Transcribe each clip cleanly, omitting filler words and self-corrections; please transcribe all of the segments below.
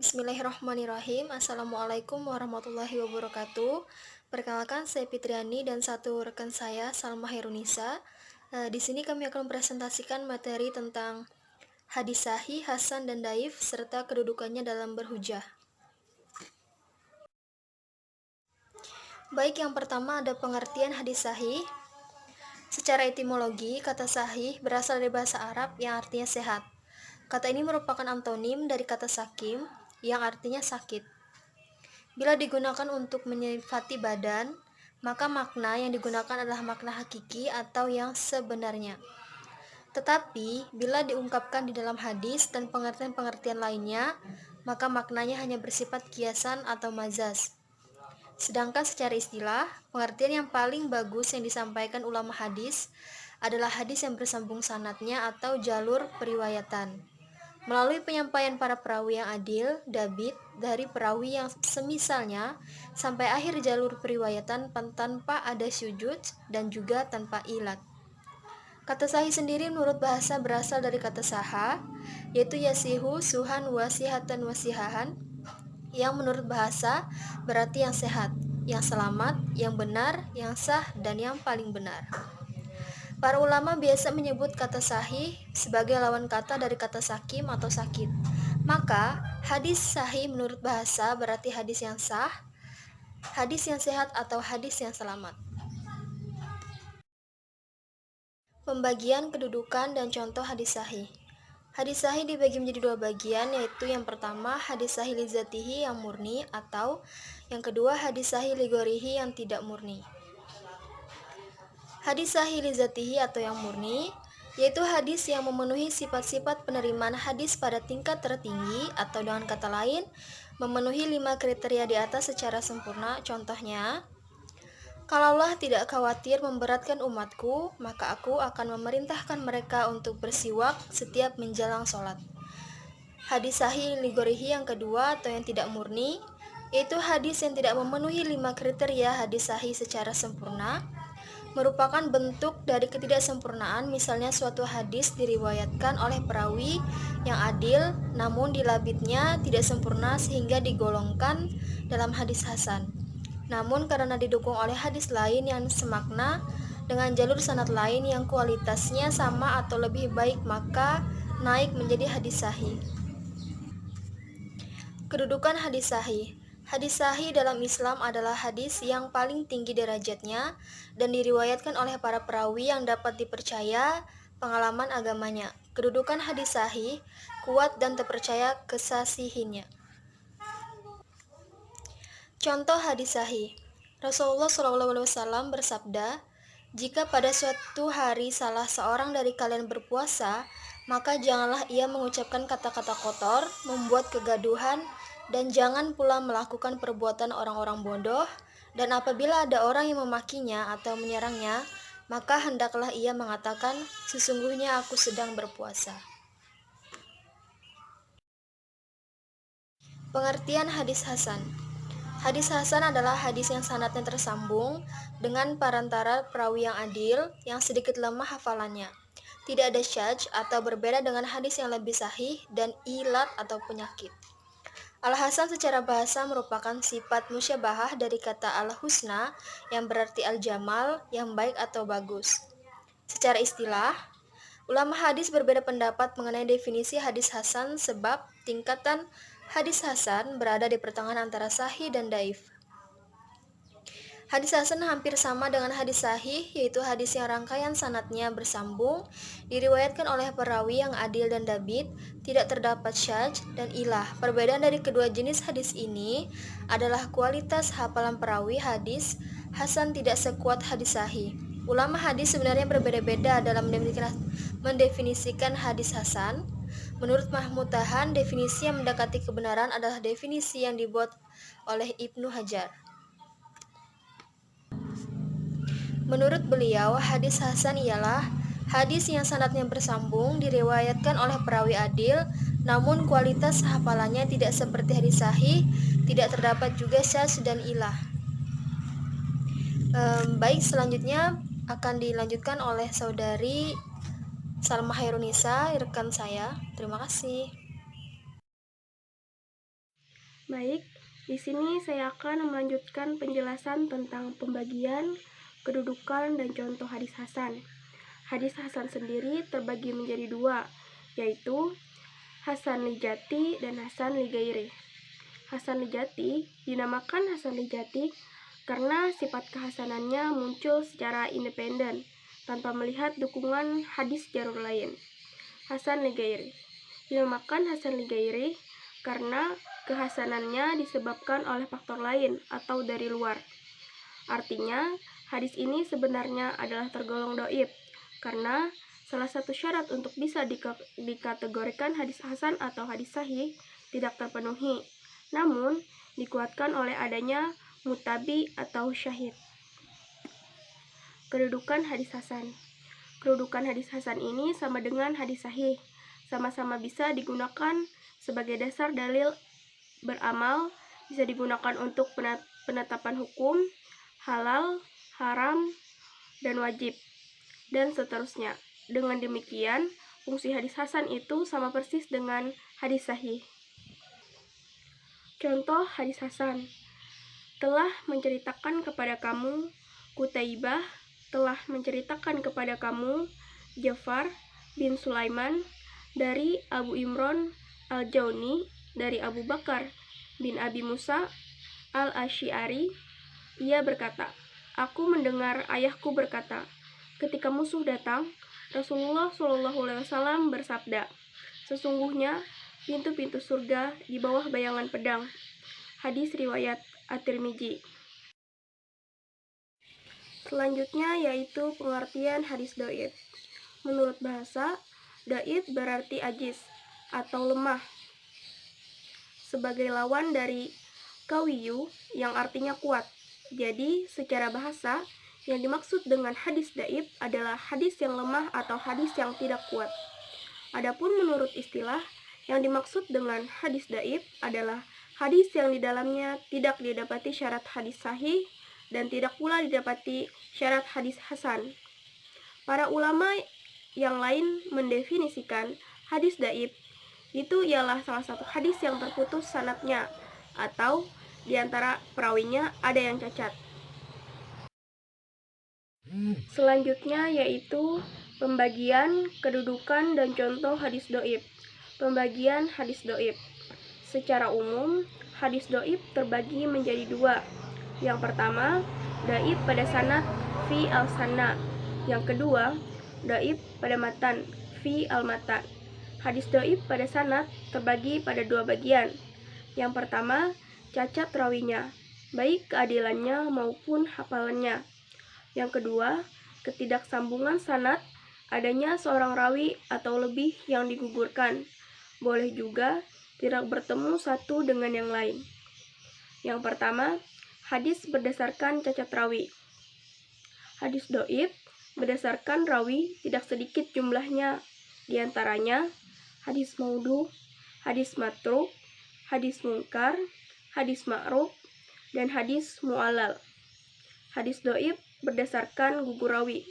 Bismillahirrahmanirrahim. Assalamualaikum warahmatullahi wabarakatuh. Perkenalkan, saya Fitriani dan satu rekan saya, Salma Herunisa. Di sini kami akan mempresentasikan materi tentang hadis sahih, hasan, dan daif, serta kedudukannya dalam berhujah. Baik, yang pertama ada pengertian hadis sahih. Secara etimologi, kata sahih berasal dari bahasa Arab yang artinya sehat. Kata ini merupakan antonim dari kata sakim, yang artinya sakit. Bila digunakan untuk menyifati badan, maka makna yang digunakan adalah makna hakiki atau yang sebenarnya. Tetapi, bila diungkapkan di dalam hadis dan pengertian-pengertian lainnya, maka maknanya hanya bersifat kiasan atau mazaz. Sedangkan secara istilah, pengertian yang paling bagus yang disampaikan ulama hadis adalah hadis yang bersambung sanadnya atau jalur periwayatan. Melalui penyampaian para perawi yang adil, dabit, dari perawi yang semisalnya, sampai akhir jalur periwayatan tanpa ada syujud dan juga tanpa ilat. Kata sahih sendiri menurut bahasa berasal dari kata saha, yaitu yasihu, suhan, wasihatan, wasihahan, yang menurut bahasa berarti yang sehat, yang selamat, yang benar, yang sah, dan yang paling benar. Para ulama biasa menyebut kata sahih sebagai lawan kata dari kata sakim atau sakit. Maka, hadis sahih menurut bahasa berarti hadis yang sah, hadis yang sehat, atau hadis yang selamat. Pembagian kedudukan dan contoh hadis sahih. Hadis sahih dibagi menjadi dua bagian, yaitu yang pertama hadis sahih li dzatihi yang murni, atau yang kedua hadis sahih li ghairihi yang tidak murni. Hadis sahih li dzatihi atau yang murni, yaitu hadis yang memenuhi sifat-sifat penerimaan hadis pada tingkat tertinggi, atau dengan kata lain, memenuhi 5 kriteria di atas secara sempurna. Contohnya, kalaulah tidak khawatir memberatkan umatku, maka aku akan memerintahkan mereka untuk bersiwak setiap menjelang sholat. Hadis sahih li ghairihi yang kedua atau yang tidak murni, yaitu hadis yang tidak memenuhi 5 kriteria hadis sahih secara sempurna, merupakan bentuk dari ketidaksempurnaan. Misalnya suatu hadis diriwayatkan oleh perawi yang adil, namun dilabitnya tidak sempurna sehingga digolongkan dalam hadis hasan. Namun karena didukung oleh hadis lain yang semakna dengan jalur sanad lain yang kualitasnya sama atau lebih baik, maka naik menjadi hadis sahih. Kedudukan hadis sahih. Hadis sahih dalam Islam adalah hadis yang paling tinggi derajatnya dan diriwayatkan oleh para perawi yang dapat dipercaya pengalaman agamanya. Kedudukan hadis sahih kuat dan terpercaya kesasihinnya. Contoh hadis sahih. Rasulullah SAW bersabda, "Jika pada suatu hari salah seorang dari kalian berpuasa, maka janganlah ia mengucapkan kata-kata kotor, membuat kegaduhan, dan jangan pula melakukan perbuatan orang-orang bodoh, dan apabila ada orang yang memakinya atau menyerangnya, maka hendaklah ia mengatakan, sesungguhnya aku sedang berpuasa." Pengertian hadis hasan. Hadis hasan adalah hadis yang sanadnya tersambung dengan perantara perawi yang adil, yang sedikit lemah hafalannya. Tidak ada syadz atau berbeda dengan hadis yang lebih sahih dan ilat atau penyakit. Al-Hasan secara bahasa merupakan sifat musyabahah dari kata al-husna yang berarti al-jamal, yang baik atau bagus. Secara istilah, ulama hadis berbeda pendapat mengenai definisi hadis hasan sebab tingkatan hadis hasan berada di pertengahan antara sahih dan daif. Hadis hasan hampir sama dengan hadis sahih, yaitu hadis yang rangkaian sanadnya bersambung, diriwayatkan oleh perawi yang adil dan dabit, tidak terdapat syadz dan ilah. Perbedaan dari kedua jenis hadis ini adalah kualitas hafalan perawi. Hadis hasan tidak sekuat hadis sahih. Ulama hadis sebenarnya berbeda-beda dalam mendefinisikan hadis hasan. Menurut Mahmud Tahan, definisi yang mendekati kebenaran adalah definisi yang dibuat oleh Ibnu Hajar. Menurut beliau, hadis hasan ialah hadis yang sanadnya bersambung, diriwayatkan oleh perawi adil, namun kualitas hafalannya tidak seperti hadis sahih, tidak terdapat juga syadz dan ilah. Baik, selanjutnya akan dilanjutkan oleh saudari Salma Herunisa, rekan saya. Terima kasih. Baik, di sini saya akan melanjutkan penjelasan tentang pembagian, kedudukan, dan contoh hadis hasan. Hadis hasan sendiri terbagi menjadi dua, yaitu Hasan li Dzati dan Hasan li Ghairi. Hasan li Dzati dinamakan Hasan li Dzati karena sifat kehasanannya muncul secara independen, tanpa melihat dukungan hadis jalur lain. Hasan li Ghairi dinamakan Hasan li Ghairi karena kehasanannya disebabkan oleh faktor lain atau dari luar. Artinya, hadis ini sebenarnya adalah tergolong dhaif karena salah satu syarat untuk bisa dikategorikan hadis hasan atau hadis sahih tidak terpenuhi, namun dikuatkan oleh adanya mutabi atau syahid. Kedudukan hadis hasan. Kedudukan hadis hasan ini sama dengan hadis sahih, sama-sama bisa digunakan sebagai dasar dalil beramal, bisa digunakan untuk penetapan hukum, halal, haram, dan wajib, dan seterusnya. Dengan demikian, fungsi hadis hasan itu sama persis dengan hadis sahih. Contoh hadis hasan. Telah menceritakan kepada kamu, Qutaibah telah menceritakan kepada kamu, Ja'far bin Sulaiman dari Abu Imron al-Jauni dari Abu Bakar bin Abi Musa al-Asy'ari. Ia berkata, aku mendengar ayahku berkata, ketika musuh datang, Rasulullah SAW bersabda, sesungguhnya pintu-pintu surga di bawah bayangan pedang. Hadis riwayat At-Tirmidzi. Selanjutnya yaitu pengertian hadis dhaif. Menurut bahasa, dhaif berarti ajis atau lemah, sebagai lawan dari kawiyu yang artinya kuat. Jadi, secara bahasa, yang dimaksud dengan hadis dhaif adalah hadis yang lemah atau hadis yang tidak kuat. Adapun menurut istilah, yang dimaksud dengan hadis dhaif adalah hadis yang di dalamnya tidak didapati syarat hadis sahih dan tidak pula didapati syarat hadis hasan. Para ulama yang lain mendefinisikan hadis dhaif itu ialah salah satu hadis yang terputus sanadnya atau di antara perawinya ada yang cacat. Selanjutnya yaitu pembagian, kedudukan, dan contoh hadis dhaif. Pembagian hadis dhaif. Secara umum, hadis dhaif terbagi menjadi dua. Yang pertama, dhaif pada sanad fi al-sanad. Yang kedua, dhaif pada matan fi al-matan. Hadis dhaif pada sanad terbagi pada dua bagian. Yang pertama, cacat rawinya, baik keadilannya maupun hafalannya. Yang kedua, ketidaksambungan sanad, adanya seorang rawi atau lebih yang digugurkan. Boleh juga tidak bertemu satu dengan yang lain. Yang pertama, hadis berdasarkan cacat rawi. Hadis dhaif berdasarkan rawi tidak sedikit jumlahnya, di antaranya hadis maudhu, hadis matruk, hadis mungkar, hadis ma'ruf, dan hadis mu'allal. Hadis dhaif berdasarkan gugur rawi.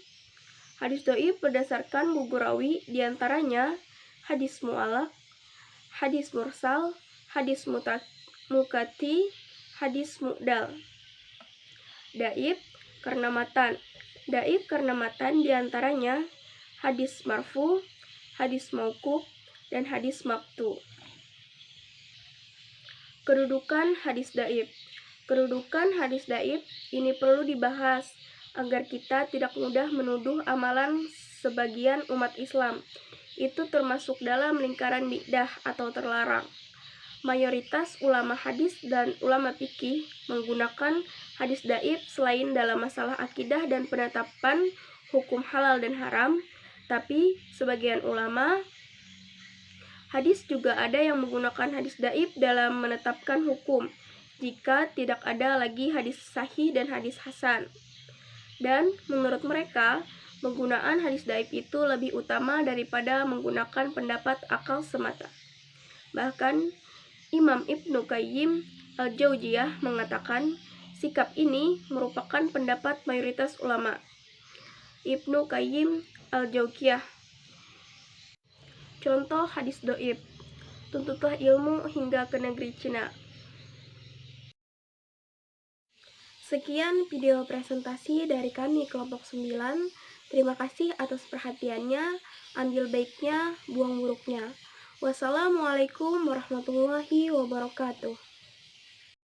Hadis dhaif berdasarkan gugur rawi di antaranya hadis mu'allaq, hadis mursal, hadis mukati, hadis mu'dal. Dhaif karena matan. Dhaif karena matan di antaranya hadis marfu, hadis mauquf, dan hadis maqtu. Kedudukan hadis dhaif. Kedudukan hadis dhaif ini perlu dibahas agar kita tidak mudah menuduh amalan sebagian umat Islam. Itu termasuk dalam lingkaran bid'ah atau terlarang. Mayoritas ulama hadis dan ulama fikih menggunakan hadis dhaif selain dalam masalah akidah dan penetapan hukum halal dan haram, tapi sebagian ulama hadis juga ada yang menggunakan hadis dhaif dalam menetapkan hukum jika tidak ada lagi hadis sahih dan hadis hasan. Dan menurut mereka, penggunaan hadis dhaif itu lebih utama daripada menggunakan pendapat akal semata. Bahkan Imam Ibnu Qayyim al-Jauziyah mengatakan sikap ini merupakan pendapat mayoritas ulama. Ibnu Qayyim al-Jauziyah. Contoh hadis dhaif. Tuntutlah ilmu hingga ke negeri Cina. Sekian video presentasi dari kami kelompok 9. Terima kasih atas perhatiannya. Ambil baiknya, buang buruknya. Wassalamualaikum warahmatullahi wabarakatuh.